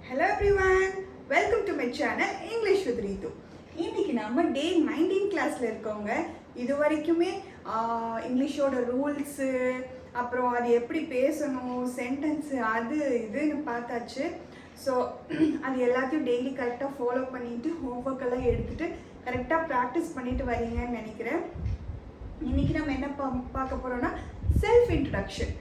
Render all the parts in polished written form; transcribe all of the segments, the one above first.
Hello everyone, welcome to my channel English with Ritu. இன்னைக்கு நம்ம டே 19 கிளாஸ்ல இருக்கோங்க. இது வரைக்குமே இங்கிலீஷோட ரூல்ஸ் அப்புறம் அது எப்படி பேசணும் சென்டென்ஸ் அது இதுன்னு பார்த்தாச்சு. ஸோ அது எல்லாத்தையும் டெய்லி கரெக்டாக ஃபாலோ பண்ணிட்டு ஹோம்ஒர்க் எல்லாம் எடுத்துட்டு கரெக்டாக ப்ராக்டிஸ் பண்ணிட்டு வரீங்கன்னு நினைக்கிறேன். இன்னைக்கு நம்ம என்ன பார்க்க போறோம்னா செல்ஃப் இன்ட்ரடக்ஷன்.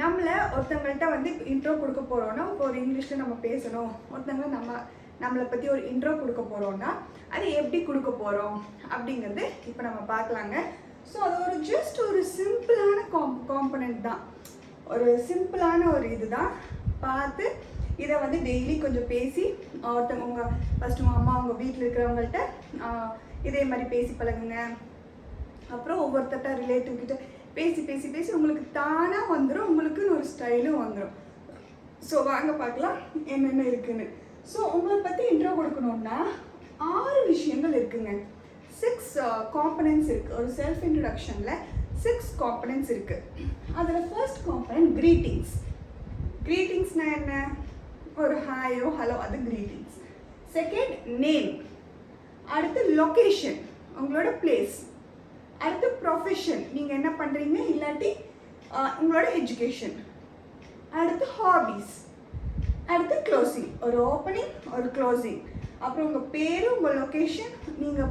நம்மளை ஒருத்தவங்கள்ட்ட வந்து இன்ட்ரோ கொடுக்க போகிறோன்னா இப்போ ஒரு இங்கிலீஷில் நம்ம பேசணும், ஒருத்தவங்க நம்மளை பற்றி ஒரு இன்ட்ரோ கொடுக்க போகிறோன்னா அது எப்படி கொடுக்க போகிறோம் அப்படிங்கிறது இப்போ நம்ம பார்க்கலாங்க. ஸோ அது ஒரு ஜஸ்ட் ஒரு சிம்பிளான காம்பனண்ட் தான், ஒரு சிம்பிளான ஒரு இது தான். பார்த்து இதை வந்து டெய்லி கொஞ்சம் பேசி ஒருத்தவங்க ஃபஸ்ட்டு உங்கள் அம்மா உங்கள் வீட்டில் இருக்கிறவங்கள்ட்ட இதே மாதிரி பேசி பழகுங்க. அப்புறம் ஒவ்வொருத்தட்ட ரிலேட்டிவ் கிட்ட பேசி பேசி பேசி உங்களுக்கு தானாக வந்துடும், உங்களுக்குன்னு ஒரு ஸ்டைலும் வந்துடும். ஸோ வாங்க பார்க்கலாம் என்னென்ன இருக்குன்னு. ஸோ உங்களை பற்றி இன்ட்ரோ கொடுக்கணுன்னா 6 விஷயங்கள் இருக்குங்க. 6 காம்பனன்ட்ஸ் இருக்குது. ஒரு செல்ஃப் இன்ட்ரடக்ஷனில் 6 காம்பனன்ட்ஸ் இருக்குது. அதில் ஃபர்ஸ்ட் காம்பனன்ட் க்ரீட்டிங்ஸ். க்ரீட்டிங்ஸ்னால் என்ன? ஒரு ஹாயோ ஹலோ, அது க்ரீட்டிங்ஸ். Second name. அடுத்து லொக்கேஷன், உங்களோட பிளேஸ். அடுத்து ப்ரொஃபஷன், நீங்கள் என்ன பண்ணுறீங்க இல்லாட்டி உங்களோட எஜுகேஷன். அடுத்து ஹாபீஸ். அடுத்து க்ளோசிங், ஒரு ஓப்பனிங் ஒரு க்ளோசிங். அப்புறம் உங்கள் பேர், உங்கள் லொக்கேஷன், நீங்கள்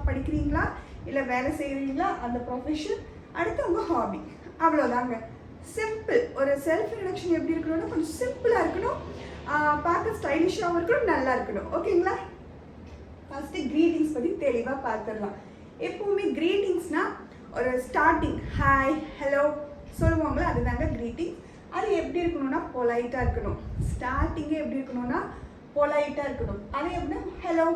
படிக்கிறீங்களா இல்லை வேலை செய்கிறீங்களா, அந்த ப்ரொஃபஷன். அடுத்து உங்கள் ஹாபி. அவ்வளோதாங்க, சிம்பிள். ஒரு செல்ஃப் இன்ட்ரடக்ஷன் எப்படி இருக்கணும்னா கொஞ்சம் சிம்பிளாக இருக்கணும், பார்க்க ஸ்டைலிஷாகவும் இருக்கணும், நல்லா இருக்கணும். ஓகேங்களா? ஃபஸ்ட்டு க்ரீட்டிங்ஸ் பற்றி தெளிவாக பார்த்துடலாம். எப்போவுமே க்ரீட்டிங்ஸ்னால் ஒரு ஸ்டார்டிங் ஹாய் ஹலோ சொல்லுவாங்களே, அதுதாங்க க்ரீட்டிங். அது எப்படி இருக்கணும்னா பொலைட்டாக இருக்கணும். ஸ்டார்டிங்கே எப்படி இருக்கணும்னா பொலைட்டாக இருக்கணும். அது எப்படின்னா ஹலோ,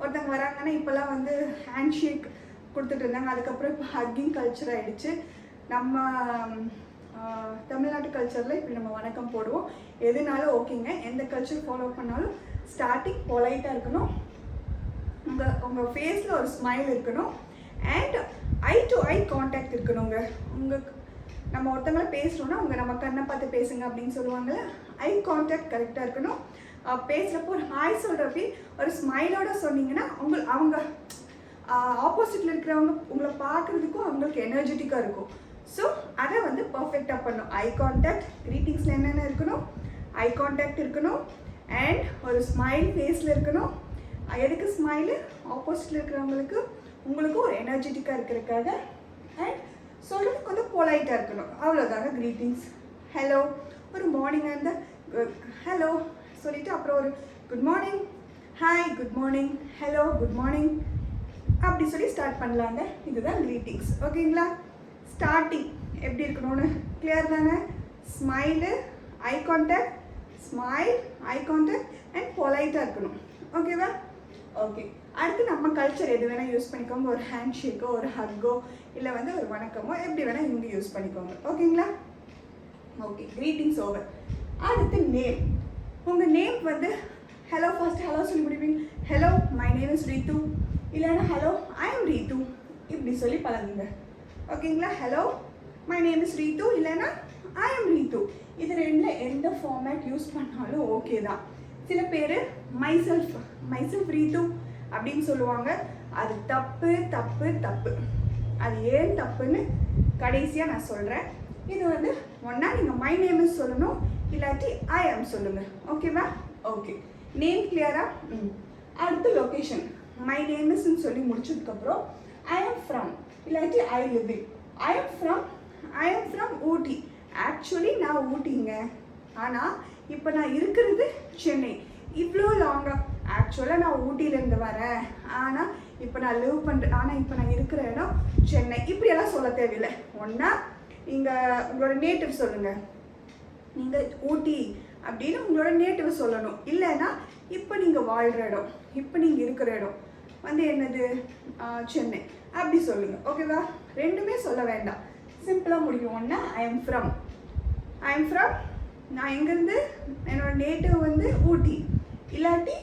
ஒருத்தவங்க வராங்கன்னா இப்போல்லாம் வந்து ஹேண்ட் ஷேக் கொடுத்துட்டு இருந்தாங்க, அதுக்கப்புறம் இப்போ ஹக்கிங் கல்ச்சர் ஆகிடுச்சு. நம்ம தமிழ்நாட்டு கல்ச்சரில் இப்படி நம்ம வணக்கம் போடுவோம். எதுனாலும் ஓகேங்க, எந்த கல்ச்சர் ஃபாலோ பண்ணாலும் ஸ்டார்டிங் பொலைட்டாக இருக்கணும். உங்கள் ஃபேஸில் ஒரு ஸ்மைல் இருக்கணும். And I to eye contact இருக்கணுங்க. நம்ம ஒருத்தவங்களை பேசுகிறோன்னா நம்ம கண்ணை பார்த்து பேசுங்க அப்படின்னு சொல்லுவாங்கள்ல, ஐ கான்டாக்ட் கரெக்டாக இருக்கணும். பேசுகிறப்போ ஒரு ஹாய் சொல்கிறப்ப ஒரு ஸ்மைலோட சொன்னீங்கன்னா அவங்க ஆப்போசிட்டில் இருக்கிறவங்க உங்களை பார்க்குறதுக்கும் அவங்களுக்கு எனர்ஜெட்டிக்காக இருக்கும். ஸோ அதை வந்து பர்ஃபெக்டாக பண்ணணும். ஐ கான்டாக்ட், க்ரீட்டிங்ஸில் என்னென்ன இருக்கணும்? ஐ கான்டாக்ட் இருக்கணும் அண்ட் ஒரு ஸ்மைல் ஃபேஸில் இருக்கணும். எதுக்கு ஸ்மைலு? ஆப்போசிட்டில் இருக்கிறவங்களுக்கு உங்களுக்கு ஒரு எனர்ஜெட்டிக்காக இருக்கிறதுக்காக. அண்ட் சொல்கிறது கொஞ்சம் பொலைட்டாக இருக்கணும். அவ்வளோதாங்க க்ரீட்டிங்ஸ். ஹலோ, ஒரு மார்னிங்காக இருந்தால் ஹலோ சொல்லிவிட்டு அப்புறம் ஒரு good morning, hi good morning, hello good morning அப்படி சொல்லி ஸ்டார்ட் பண்ணலாங்க. இதுதான் க்ரீட்டிங்ஸ். ஓகேங்களா? ஸ்டார்டிங் எப்படி இருக்கணும்னு கிளியர் தானே? Smile, eye contact, smile, eye contact and பொலைட்டாக இருக்கணும். ஓகேவா? ஓகே. அடுத்து நம்ம கல்ச்சர் எது வேணால் யூஸ் பண்ணிக்கோங்க. ஒரு ஹேண்ட் ஷேக்கோ ஒரு ஹக்கோ இல்லை வந்து ஒரு வணக்கமோ எப்படி வேணால் இங்கே யூஸ் பண்ணிக்கோங்க. ஓகேங்களா? Okay, greetings over. அடுத்து நேம். உங்கள் நேம் வந்து ஹலோ, ஃபர்ஸ்ட் ஹலோ சொல்லி முடிப்பீங்க. Hello my name is Ritu, இல்லைன்னா ஹலோ ஐ எம் ரீத்து, இப்படி சொல்லி பழகுங்க. ஓகேங்களா? Hello my name is Ritu, இல்லைன்னா ஐ எம் ரீத்து. இது ரெண்டில் எந்த ஃபார்மேட் யூஸ் பண்ணாலும் ஓகே தான். சில பேர் மைசெல்ஃப் ரீத்து அப்படின்னு சொல்லுவாங்க. அது தப்பு தப்பு தப்பு. அது ஏன் தப்புன்னு கடைசியாக நான் சொல்கிறேன். இது வந்து ஒன்றா நீங்கள் மை நேம் சொல்லணும், இல்லாட்டி ஐ ஆம் சொல்லுங்கள். ஓகேவா? ஓகே, நேம் கிளியரா? அடுத்து லொக்கேஷன். மை நேம்ஸ்ன்னு சொல்லி முடிச்சதுக்கப்புறம் ஐ ஆம் ஃப்ரம், இல்லாட்டி I live in. I am from Ooty. Actually நான் ஊட்டிங்க, ஆனால் இப்போ நான் இருக்கிறது சென்னை. இவ்வளோ லாங்காக ஆக்சுவலாக நான் ஊட்டியிலேருந்து வரேன், ஆனால் இப்போ நான் லிவ் பண்ணுறேன், ஆனால் இப்போ நான் இருக்கிற இடம் சென்னை. இப்படியெல்லாம் சொல்ல தேவையில்லை. ஒன்றா இங்கே உங்களோட நேட்டிவ் சொல்லுங்கள். நீங்கள் ஊட்டி அப்படின்னு உங்களோட நேட்டிவ் சொல்லணும். இல்லைன்னா இப்போ நீங்கள் வாழ்கிற இடம், இப்போ நீங்கள் இருக்கிற இடம் வந்து என்னது சென்னை அப்படி சொல்லுங்கள். ஓகேவா? ரெண்டுமே சொல்ல வேண்டாம், சிம்பிளாக முடியும். ஒன்றா ஐ எம் ஃப்ரம், நான் எங்கேருந்து, என்னோடய நேட்டிவ் வந்து ஊட்டி, இல்லாட்டி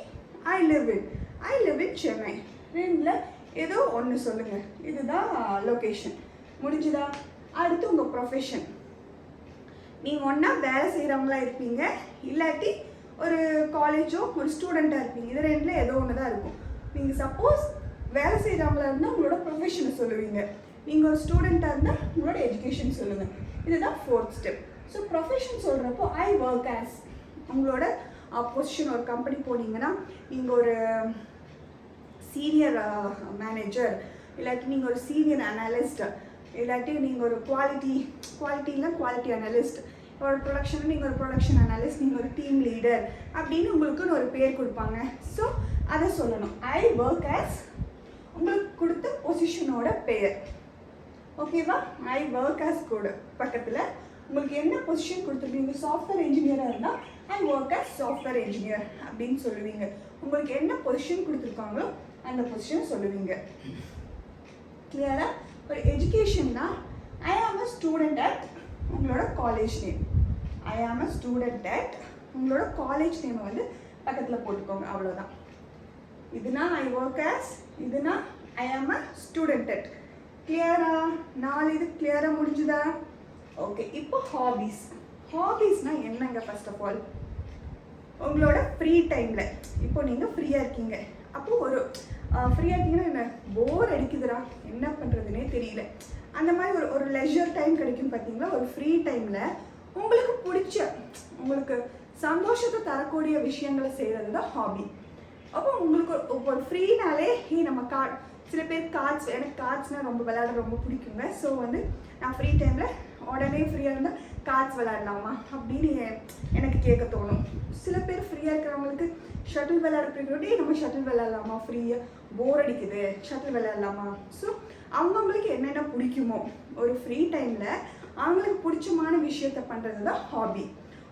ஐ லிவ் இன் சென்னை. ரெண்டில் ஏதோ ஒன்று சொல்லுங்கள். இதுதான் லொக்கேஷன். முடிஞ்சுதா? அடுத்து உங்கள் ப்ரொஃபஷன். நீங்கள் ஒன்றா வேலை செய்கிறவங்களா இருப்பீங்க, இல்லாட்டி ஒரு காலேஜோ ஒரு ஸ்டூடெண்ட்டாக இருப்பீங்க. இது ரெண்டில் ஏதோ ஒன்று தான் இருக்கும். நீங்கள் சப்போஸ் வேலை செய்கிறவங்களா இருந்தால் உங்களோட ப்ரொஃபஷனை சொல்லுவீங்க. நீங்கள் ஒரு ஸ்டூடெண்ட்டாக இருந்தால் உங்களோட எஜுகேஷன் சொல்லுங்கள். இதுதான் 4th ஸ்டெப். ஸோ ப்ரொஃபஷன் சொல்கிறப்போ ஐ ஒர்க் ஆஸ் உங்களோட பொசிஷன். ஒரு கம்பெனி போனீங்கன்னா நீங்கள் ஒரு சீனியர் மேனேஜர், இல்லாட்டி நீங்கள் ஒரு சீனியர் அனலிஸ்ட், இல்லாட்டி நீங்கள் ஒரு குவாலிட்டி அனலிஸ்ட், ஒரு ப்ரொடக்ஷன் நீங்கள் ஒரு ப்ரொடக்ஷன் அனலிஸ்ட், நீங்கள் ஒரு டீம் லீடர் அப்படின்னு உங்களுக்குன்னு ஒரு பேர் கொடுப்பாங்க. ஸோ அதை சொல்லணும். ஐ ஒர்க் ஆஸ் உங்களுக்கு கொடுத்த பொசிஷனோட பெயர். ஓகேவா? ஐ ஒர்க் ஆஸ் கூட பக்கத்தில் உங்களுக்கு என்ன பொசிஷன் கொடுத்துருக்கீங்க. சாஃப்ட்வேர் இன்ஜினியராக இருந்தால் ஐ ஒர்க் ஆஸ் சாஃப்ட்வேர் இன்ஜினியர் அப்படின்னு சொல்லுவீங்க. உங்களுக்கு என்ன பொசிஷன் கொடுத்துருக்காங்களோ அந்த பொசிஷன் சொல்லுவீங்க. கிளியரா? ஒரு எஜுகேஷன்னா ஐ ஆம் அ ஸ்டூடெண்ட் அட் உங்களோட காலேஜ் நேம். ஐ ஆம் அ ஸ்டூடெண்ட் அட் உங்களோட காலேஜ் நேமை வந்து பக்கத்தில் போட்டுக்கோங்க. அவ்வளோதான். இதுனா ஐ ஒர்க் ஆஸ், இதுனா ஐ ஆம் அ ஸ்டூடெண்ட் அட். கிளியரா? 4 இது கிளியராக முடிஞ்சுதா? ஓகே. இப்போ ஹாபீஸ்னால் என்னங்க? ஃபர்ஸ்ட் ஆஃப் ஆல் உங்களோட ஃப்ரீ டைமில் இப்போ நீங்கள் ஃப்ரீயாக இருக்கீங்க. அப்போது ஒரு ஃப்ரீயாக இருக்கீங்கன்னா என்ன, போர் அடிக்குதுடா, என்ன பண்ணுறதுனே தெரியல, அந்த மாதிரி ஒரு லெஜர் டைம் கிடைக்கும் பார்த்தீங்களா? ஒரு ஃப்ரீ டைமில் உங்களுக்கு பிடிச்ச, உங்களுக்கு சந்தோஷத்தை தரக்கூடிய விஷயங்களை செய்கிறது தான் ஹாபி. அப்போ உங்களுக்கு ஒரு ஃப்ரீனாலே நம்ம சில பேர் கார்ட்ஸ், எனக்கு கார்ட்ஸ்னால் ரொம்ப விளையாட ரொம்ப பிடிக்குங்க. ஸோ வந்து நான் ஃப்ரீ டைமில் உடனே ஃப்ரீயாக இருந்தால் கார்ட்ஸ் விளையாடலாமா அப்படின்னு எனக்கு கேட்க தோணும். சில பேர் ஃப்ரீயாக இருக்கிறவங்களுக்கு ஷட்டில் விளையாட பிடிக்கிறோம். நம்ம ஷட்டில் விளையாடலாமா, ஃப்ரீயாக போர் அடிக்குது, ஷட்டில் விளையாடலாமா. ஸோ அவங்கவுங்களுக்கு என்னென்ன பிடிக்குமோ ஒரு ஃப்ரீ டைமில் அவங்களுக்கு பிடிச்சமான விஷயத்த பண்ணுறது தான் ஹாபி.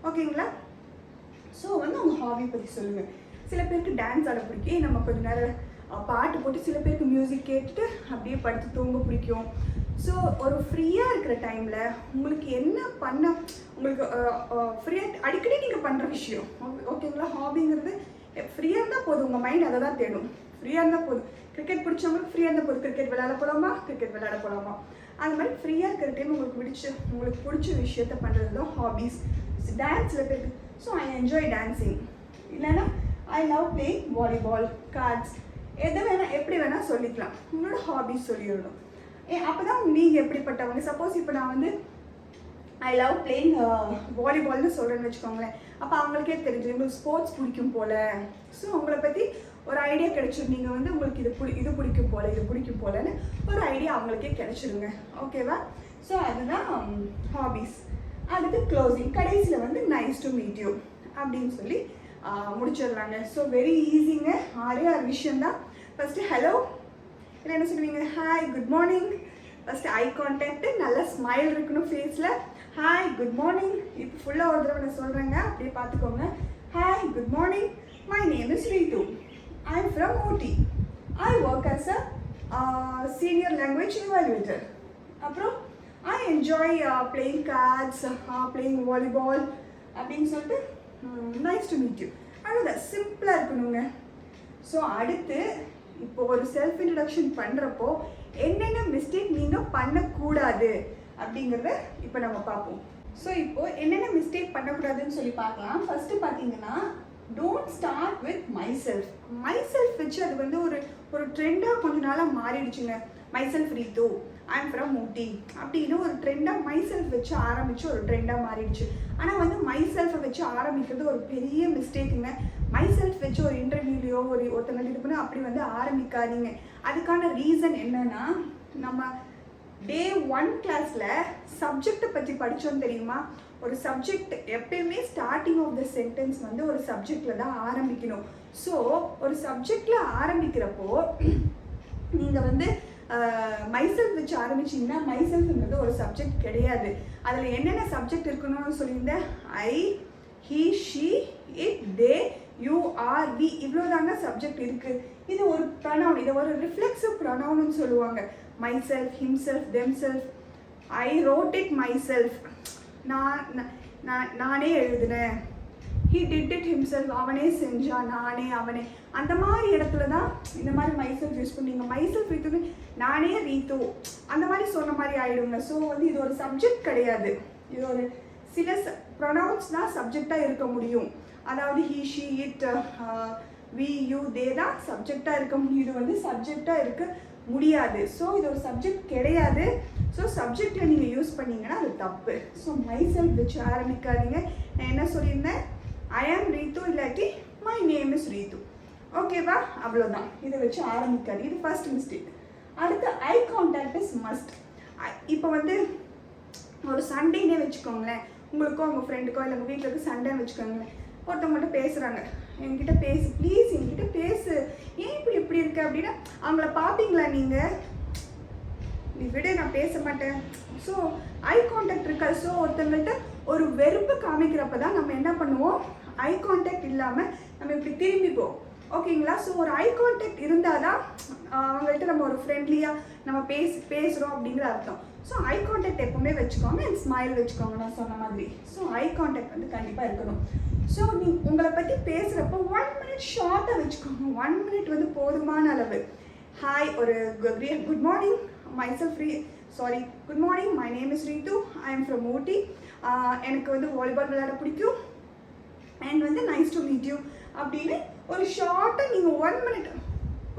ஓகேங்களா? ஸோ வந்து அவங்க ஹாபி பற்றி சொல்லுங்கள். சில பேருக்கு டான்ஸ் ஆட பிடிக்கும். நம்ம கொஞ்ச நேரம் பாட்டு போட்டு, சில பேருக்கு மியூசிக் கேட்டுட்டு அப்படியே படுத்து தூங்க பிடிக்கும். ஸோ ஒரு ஃப்ரீயாக இருக்கிற டைமில் உங்களுக்கு என்ன பண்ண, உங்களுக்கு ஃப்ரீயாக அடிக்கடி நீங்கள் பண்ணுற விஷயம். ஓகேங்களா? ஹாபிங்கிறது ஃப்ரீயாக இருந்தால் போதும், உங்கள் மைண்ட் அதை தான் தேடும். ஃப்ரீயாக இருந்தால் போதும். கிரிக்கெட் பிடிச்சவங்களுக்கு ஃப்ரீயாக இருந்தால் போதும், கிரிக்கெட் விளையாட போகலாமா. அந்த மாதிரி ஃப்ரீயாக இருக்கிற டைம் உங்களுக்கு பிடிச்ச விஷயத்த பண்ணுறது தான் ஹாபீஸ். டான்ஸில் பேருக்கு ஸோ ஐ என்ஜாய் டான்ஸிங், இல்லைன்னா I love playing volleyball, cards, எதை வேணால் எப்படி வேணால் சொல்லிக்கலாம். உங்களோட ஹாபிஸ் சொல்லிடணும். அப்போ தான் நீங்கள் எப்படிப்பட்டவங்க. சப்போஸ் இப்போ நான் வந்து ஐ லவ் பிளேயிங் வாலிபால்னு சொல்கிறேன்னு வச்சுக்கோங்களேன். அப்போ அவங்களுக்கே தெரிஞ்சு உங்களுக்கு ஸ்போர்ட்ஸ் பிடிக்கும் போல். ஸோ உங்களை பற்றி ஒரு ஐடியா கிடைச்சிடும். நீங்கள் வந்து உங்களுக்கு இது பிடிக்கும் போலன்னு ஒரு ஐடியா அவங்களுக்கே கிடைச்சிருங்க. ஓகேவா? ஸோ அதுதான் ஹாபிஸ். அடுத்து க்ளோசிங், கடைசியில் வந்து நைஸ் டு மீட் யூ அப்படின்னு சொல்லி முடிச்சிடலாங்க. So very ஈஸிங்க. 6 விஷயந்தான். ஃபஸ்ட்டு ஹலோ, இல்லை என்ன சொல்லுவீங்க, hi good morning. First eye contact, நல்ல ஸ்மைல் இருக்கணும் ஃபேஸில். Hi good morning. இப்போ ஃபுல்லாக ஒரு தடவை நான் சொல்கிறேங்க, அப்படியே பார்த்துக்கோங்க. Hi good morning, my name is Ritu. I am from Ooty. I work as a senior language evaluator. அப்புறம் I enjoy playing cards, playing volleyball அப்படின்னு சொல்லிட்டு நைஸ் டு மீட் யூ. அவ்வளோதான், சிம்பிளாக இருக்கணுங்க. ஸோ அடுத்து இப்போ ஒரு செல்ஃப் இன்ட்ரடக்ஷன் பண்ணுறப்போ என்னென்ன மிஸ்டேக் நீங்கள் பண்ணக்கூடாது அப்படிங்கிறத இப்போ நம்ம பார்ப்போம். ஸோ இப்போது என்னென்ன மிஸ்டேக் பண்ணக்கூடாதுன்னு சொல்லி பார்க்கலாம். ஃபஸ்ட்டு பார்த்தீங்கன்னா, don't start with myself வச்சு அது வந்து ஒரு ட்ரெண்டாக கொஞ்ச நாளாக மாறிடுச்சுங்க. Myself Ritu, I am from Ooty அப்படின்னு ஒரு ட்ரெண்டாக மை செல்ஃப் வச்சு ஆரம்பித்து ஒரு ட்ரெண்டாக மாறிடுச்சு. ஆனால் வந்து மை செல்ஃபை வச்சு ஆரம்பிக்கிறது ஒரு பெரிய மிஸ்டேக்குங்க. மை செல்ஃப் வச்சு ஒரு இன்டர்வியூலையோ ஒருத்தங்க இது பண்ணி அப்படி வந்து ஆரம்பிக்காதீங்க. அதுக்கான ரீசன் என்னன்னா, நம்ம டே 1 கிளாஸில் சப்ஜெக்டை பற்றி படித்தோம் தெரியுமா? ஒரு சப்ஜெக்ட் எப்பயுமே ஸ்டார்டிங் ஆஃப் த சென்டென்ஸ் வந்து ஒரு சப்ஜெக்டில் தான் ஆரம்பிக்கணும். ஸோ ஒரு சப்ஜெக்டில் ஆரம்பிக்கிறப்போ நீங்கள் வந்து மைசெல்ஃப் வச்சு ஆரம்பிச்சிங்கன்னா, மைசெல்ஃப்ங்கிறது ஒரு சப்ஜெக்ட் கிடையாது. அதில் என்னென்ன சப்ஜெக்ட் இருக்கணும்னு சொல்லியிருந்தேன். I, he, she, it, they, you, are, we, இவ்வளோதாங்க சப்ஜெக்ட் இருக்குது. இது ஒரு ப்ரொனவுன், இதை ஒரு ரிஃப்ளெக்சிவ் ப்ரொனவுன்னு சொல்லுவாங்க. Myself, himself, themselves. I wrote it myself, நானே எழுதினேன். ஹீ டிட் இட் ஹிம்செல்ஃப், அவனே செஞ்சான், நானே அவனே. அந்த மாதிரி இடத்துல தான் இந்த மாதிரி மைசெல்ஃப் யூஸ் பண்ணுவீங்க. மைசெல்ஃப் ரீத்து, நானே ரீத்து, அந்த மாதிரி சொன்ன மாதிரி ஆகிடுங்க. ஸோ வந்து இது ஒரு சப்ஜெக்ட் கிடையாது. இது ஒரு சில ப்ரொனவுன்ஸ் தான் சப்ஜெக்டாக இருக்க முடியும். அதாவது he she it we you they தான் சப்ஜெக்டாக இருக்க முடியும். இது வந்து சப்ஜெக்டாக இருக்க முடியாது. ஸோ இது ஒரு சப்ஜெக்ட் கிடையாது. ஸோ சப்ஜெக்டில் நீங்கள் யூஸ் பண்ணிங்கன்னா அது தப்பு. ஸோ மை செல்ஃப் வச்சு ஆரம்பிக்காதீங்க. நான் என்ன சொல்லியிருந்தேன், ஐ ஆம் ரீத்து இல்லாட்டி மை நேம் இஸ் ரீத்து. ஓகேவா, அவ்வளோதான். இதை வச்சு ஆரம்பிக்காது. இது ஃபர்ஸ்ட் மிஸ்டேக். அடுத்து ஐ கான்டாக்ட் இஸ் மஸ்ட். இப்போ வந்து ஒரு சண்டேனே வச்சுக்கோங்களேன், உங்களுக்கோ உங்கள் ஃப்ரெண்டுக்கோ இல்லை உங்கள் வீட்டில் இருக்க சண்டேன்னு வச்சுக்கோங்களேன். ஒருத்தவங்கள்ட்ட பேசுகிறாங்க, என்கிட்ட பேசு ப்ளீஸ், என்கிட்ட பேசு, ஏன் இப்படி இருக்கு அப்படின்னா அவங்கள பார்ப்பீங்களா நீங்கள், நீ விட நான் பேச மாட்டேன். ஸோ ஐ கான்டாக்ட் இருக்காது. ஸோ ஒருத்தவங்கள்ட்ட ஒரு வெறுப்பு காமிக்கிறப்ப தான் நம்ம என்ன பண்ணுவோம், ஐ கான்டாக்ட் இல்லாமல் நம்ம இப்படி திரும்பிப்போம். ஓகேங்களா. ஸோ ஒரு ஐ கான்டாக்ட் இருந்தால் தான் அவங்கள்ட்ட நம்ம ஒரு ஃப்ரெண்ட்லியாக நம்ம பேசுகிறோம் அப்படிங்கிற அர்த்தம். ஸோ ஐ கான்டாக்ட் எப்பவுமே வச்சுக்கோங்க அண்ட் ஸ்மைல் வச்சுக்கோங்க நான் சொன்ன மாதிரி. ஸோ ஐ கான்டாக்ட் வந்து கண்டிப்பாக இருக்கணும். ஸோ உங்களை பற்றி பேசுகிறப்போ 1 மினிட் ஷார்ட்டாக வச்சுக்கோங்க. 1 மினிட் வந்து போதுமான அளவு. ஹாய், ஒரு good morning, good morning, my name is Ritu, I am from Ooty, எனக்கு வந்து வாலிபால் விளையாட பிடிக்கும் அண்ட் வந்து நைஸ் டு மீட் யூ அப்படின்னு ஒரு ஷார்ட்டாக நீங்கள் 1 மினிட்,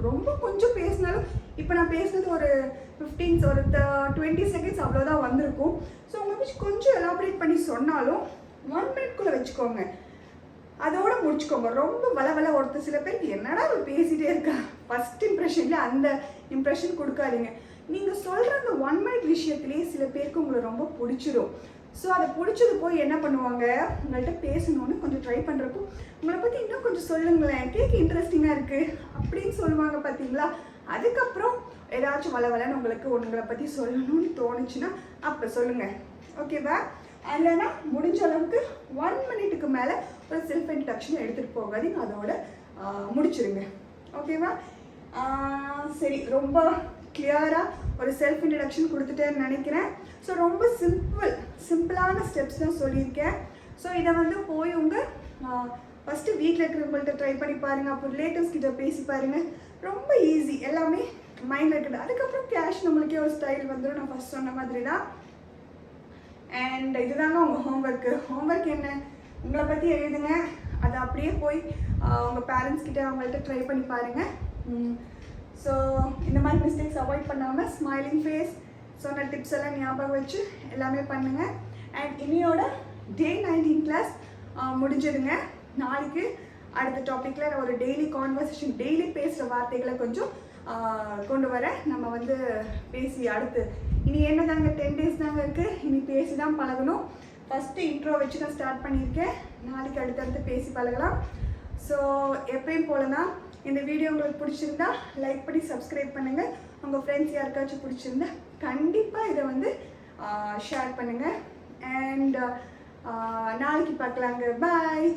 ரொம்ப கொஞ்சம் பேசினாலும், இப்போ நான் பேசுனது ஒரு 20 செகண்ட்ஸ் அவ்வளோதான் வந்திருக்கும். ஸோ உங்களுக்கு கொஞ்சம் எலாபரேட் பண்ணி சொன்னாலும் 1 மினிட்குள்ளே வச்சுக்கோங்க, அதோட முடிச்சுக்கோங்க. ரொம்ப வளவள ஒருத்தர் சில பேருக்கு என்னடா அவர் பேசிகிட்டே இருக்கா, ஃபஸ்ட் இம்ப்ரெஷன்ல அந்த இம்ப்ரெஷன் கொடுக்காதீங்க. நீங்கள் சொல்கிற அந்த 1 மினிட் விஷயத்துலேயே சில பேருக்கு உங்களை ரொம்ப பிடிச்சிடும். ஸோ அதை பிடிச்சது போய் என்ன பண்ணுவாங்க, உங்கள்கிட்ட பேசணுன்னு கொஞ்சம் ட்ரை பண்ணுறப்போ உங்களை பற்றி இன்னும் கொஞ்சம் சொல்லுங்களேன், கேட்க இன்ட்ரெஸ்டிங்காக இருக்குது அப்படின்னு சொல்லுவாங்க பார்த்தீங்களா. அதுக்கப்புறம் ஏதாச்சும் வளவலன்னு உங்களுக்கு உங்களை பற்றி சொல்லணும்னு தோணுச்சுன்னா அப்போ சொல்லுங்கள். ஓகேவா. இல்லைன்னா முடிஞ்ச அளவுக்கு 1 மினிட்டுக்கு மேலே ஒரு செல்ஃப் இன்ட்ரடக்ஷன் எடுத்துகிட்டு போகாதீங்க, அதோட முடிச்சிருங்க. ஓகேவா. சரி, ரொம்ப கிளியராக ஒரு செல்ஃப் இன்ட்ரடக்ஷன் கொடுத்துட்டேன்னு நினைக்கிறேன். ஸோ ரொம்ப சிம்பிளான ஸ்டெப்ஸ் தான் சொல்லியிருக்கேன். ஸோ இதை வந்து போய் உங்கள் ஃபஸ்ட்டு வீட்டில் இருக்கிறவங்கள்ட்ட ட்ரை பண்ணி பாருங்கள், அப்போ ரிலேட்டிவ்ஸ் கிட்ட பேசி பாருங்கள். ரொம்ப ஈஸி, எல்லாமே மைண்டில் இருக்குது. அதுக்கப்புறம் கேஷ் நம்மளுக்கே ஒரு ஸ்டைல் வந்துடும், நான் ஃபஸ்ட் சொன்ன மாதிரி தான். அண்ட் இதுதாங்க உங்கள் ஹோம்ஒர்க் என்ன, உங்களை பற்றி எழுதுங்க, அதை அப்படியே போய் உங்கள் பேரண்ட்ஸ் கிட்ட அவங்கள்ட்ட ட்ரை பண்ணி பாருங்கள். ஸோ இந்த மாதிரி மிஸ்டேக்ஸ் அவாய்ட் பண்ணாமல் ஸ்மைலிங் ஃபேஸ், சொன்ன டிப்ஸ் எல்லாம் ஞாபகம் வச்சு எல்லாமே பண்ணுங்கள். அண்ட் இன்னையோட டே 19 கிளாஸ் முடிஞ்சதுங்க. நாளைக்கு அடுத்த டாப்பிக்கில் நான் ஒரு டெய்லி கான்வர்சேஷன், டெய்லி பேசுகிற வார்த்தைகளை கொஞ்சம் கொண்டு வரேன். நம்ம வந்து பேசி அடுத்து இனி என்ன தாங்க 10 days தாங்க இருக்குது, இனி பேசி தான் பழகணும். ஃபஸ்ட்டு இன்ட்ரோ வச்சு நான் ஸ்டார்ட் பண்ணியிருக்கேன், நாளைக்கு அடுத்தடுத்து பேசி பழகலாம். ஸோ எப்பயும் போல தான் இந்த வீடியோ உங்களுக்கு பிடிச்சிருந்தா லைக் பண்ணி சப்ஸ்கிரைப் பண்ணுங்கள். உங்கள் ஃப்ரெண்ட்ஸ் யாருக்காச்சும் பிடிச்சிருந்தா கண்டிப்பாக இதை வந்து ஷேர் பண்ணுங்கள். அண்ட் நாளைக்கு பார்க்கலாங்க. பாய்.